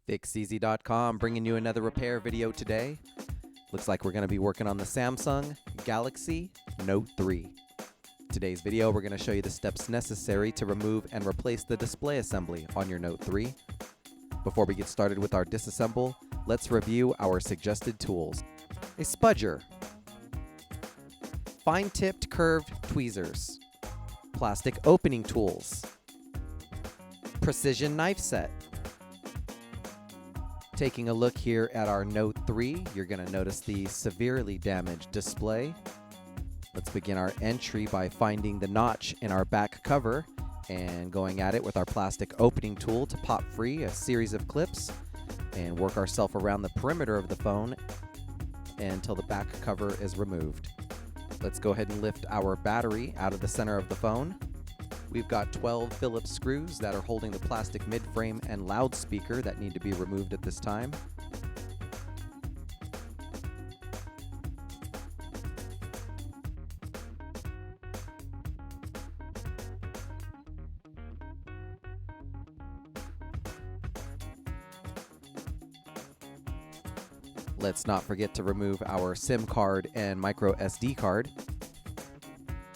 Fixez.com bringing you another repair video today. Looks like we're going to be working on the Samsung Galaxy Note 3. Today's video, we're going to show you the steps necessary to remove and replace the display assembly on your Note 3. Before we get started with our disassemble, let's review our suggested tools. A spudger, fine-tipped curved tweezers, plastic opening tools, precision knife set. Taking a look here at our Note 3, you're going to notice the severely damaged display. Let's begin our entry by finding the notch in our back cover and going at it with our plastic opening tool to pop free a series of clips and work ourselves around the perimeter of the phone until the back cover is removed. Let's go ahead and lift our battery out of the center of the phone. We've got 12 Phillips screws that are holding the plastic mid-frame and loudspeaker that need to be removed at this time. Let's not forget to remove our SIM card and micro SD card.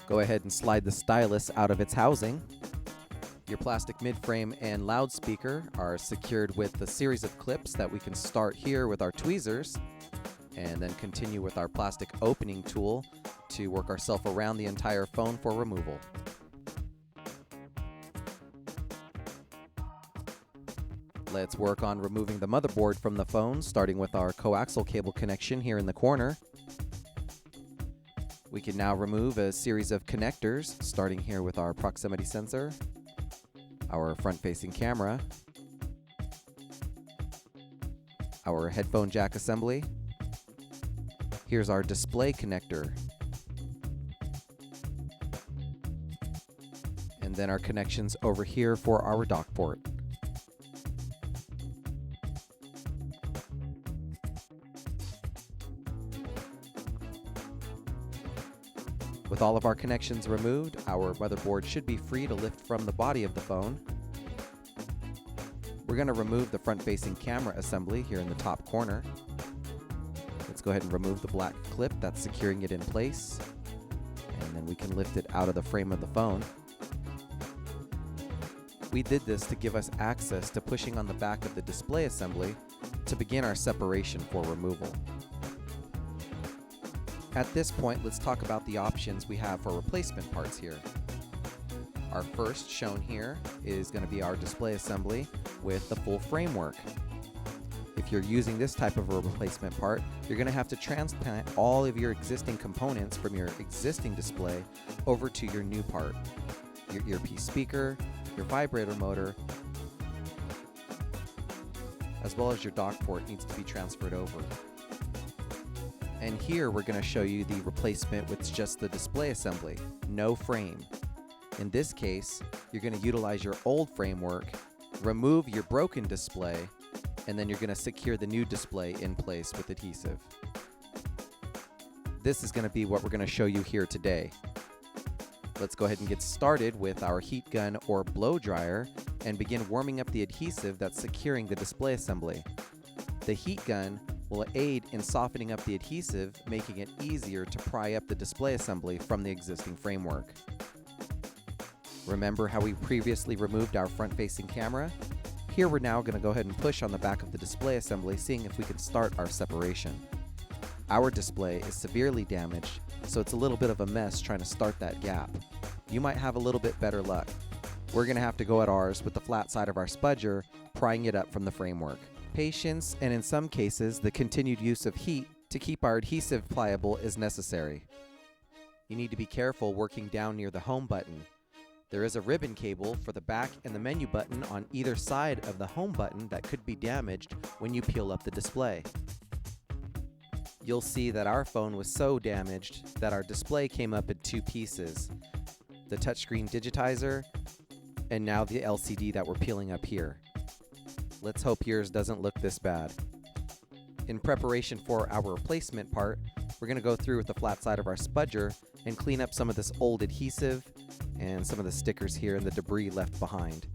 Go ahead and slide the stylus out of its housing. Your plastic mid-frame and loudspeaker are secured with a series of clips that we can start here with our tweezers and then continue with our plastic opening tool to work ourselves around the entire phone for removal. Let's work on removing the motherboard from the phone, starting with our coaxial cable connection here in the corner. We can now remove a series of connectors, starting here with our proximity sensor, our front-facing camera, our headphone jack assembly. Here's our display connector, and then our connections over here for our dock port. With all of our connections removed, our motherboard should be free to lift from the body of the phone. We're going to remove the front-facing camera assembly here in the top corner. Let's go ahead and remove the black clip that's securing it in place, and then we can lift it out of the frame of the phone. We did this to give us access to pushing on the back of the display assembly to begin our separation for removal. At this point, let's talk about the options we have for replacement parts here. Our first shown here is going to be our display assembly with the full framework. If you're using this type of a replacement part, you're going to have to transplant all of your existing components from your existing display over to your new part. Your earpiece speaker, your vibrator motor, as well as your dock port needs to be transferred over. And here we're going to show you the replacement with just the display assembly, no frame. In this case, you're going to utilize your old framework, remove your broken display, and then you're going to secure the new display in place with adhesive. This is going to be what we're going to show you here today. Let's go ahead and get started with our heat gun or blow dryer and begin warming up the adhesive that's securing the display assembly. The heat gun will aid in softening up the adhesive, making it easier to pry up the display assembly from the existing framework. Remember how we previously removed our front-facing camera? Here we're now going to go ahead and push on the back of the display assembly, seeing if we can start our separation. Our display is severely damaged, so it's a little bit of a mess trying to start that gap. You might have a little bit better luck. We're going to have to go at ours with the flat side of our spudger, prying it up from the framework. Patience, and in some cases, the continued use of heat to keep our adhesive pliable is necessary. You need to be careful working down near the home button. There is a ribbon cable for the back and the menu button on either side of the home button that could be damaged when you peel up the display. You'll see that our phone was so damaged that our display came up in two pieces. The touchscreen digitizer and now the LCD that we're peeling up here. Let's hope yours doesn't look this bad. In preparation for our replacement part, we're going to go through with the flat side of our spudger and clean up some of this old adhesive and some of the stickers here and the debris left behind.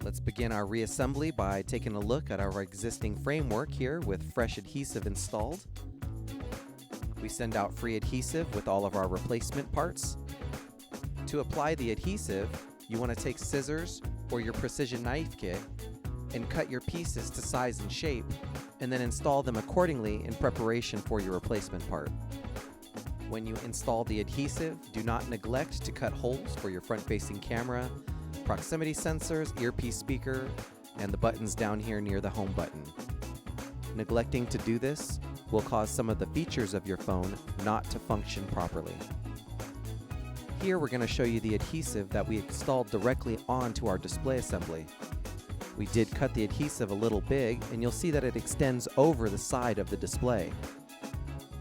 Let's begin our reassembly by taking a look at our existing framework here with fresh adhesive installed. We send out free adhesive with all of our replacement parts. To apply the adhesive, you want to take scissors or your precision knife kit and cut your pieces to size and shape, and then install them accordingly in preparation for your replacement part. When you install the adhesive, do not neglect to cut holes for your front-facing camera, proximity sensors, earpiece speaker, and the buttons down here near the home button. Neglecting to do this will cause some of the features of your phone not to function properly. Here we're going to show you the adhesive that we installed directly onto our display assembly. We did cut the adhesive a little big, and you'll see that it extends over the side of the display.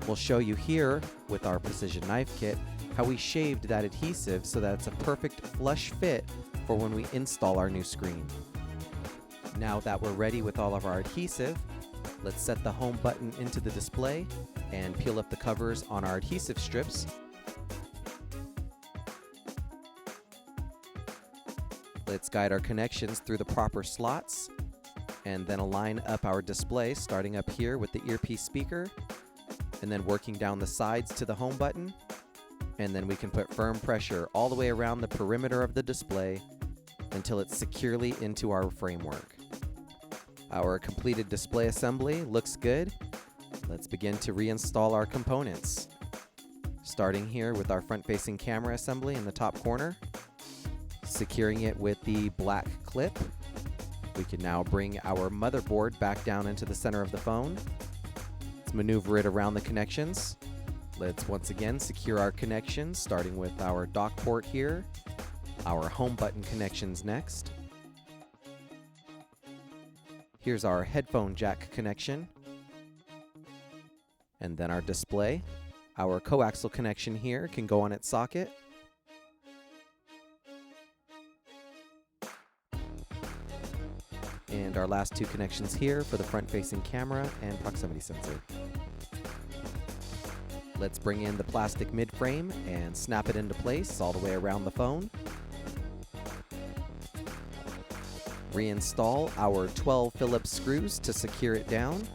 We'll show you here with our precision knife kit how we shaved that adhesive so that it's a perfect flush fit for when we install our new screen. Now that we're ready with all of our adhesive, let's set the home button into the display and peel up the covers on our adhesive strips. Let's guide our connections through the proper slots and then align up our display, starting up here with the earpiece speaker and then working down the sides to the home button. And then we can put firm pressure all the way around the perimeter of the display until it's securely into our framework. Our completed display assembly looks good. Let's begin to reinstall our components. Starting here with our front-facing camera assembly in the top corner. Securing it with the black clip. We can now bring our motherboard back down into the center of the phone. Let's maneuver it around the connections. Let's once again secure our connections, starting with our dock port here, our home button connections next. Here's our headphone jack connection, and then our display. Our coaxial connection here can go on its socket. And our last two connections here for the front-facing camera and proximity sensor. Let's bring in the plastic mid-frame and snap it into place all the way around the phone. Reinstall our 12 Phillips screws to secure it down.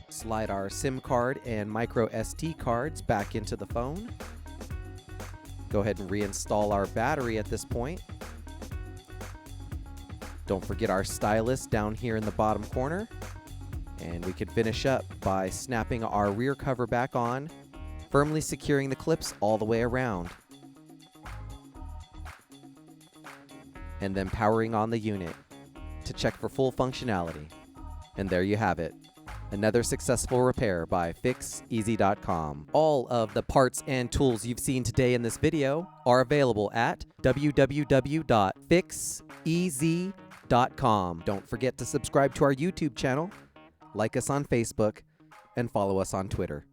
Slide our SIM card and micro SD cards back into the phone. Go ahead and reinstall our battery at this point. Don't forget our stylus down here in the bottom corner. And we can finish up by snapping our rear cover back on, firmly securing the clips all the way around. And then powering on the unit to check for full functionality. And there you have it. Another successful repair by Fixez.com. All of the parts and tools you've seen today in this video are available at www.fixez.com. Don't forget to subscribe to our YouTube channel, like us on Facebook, and follow us on Twitter.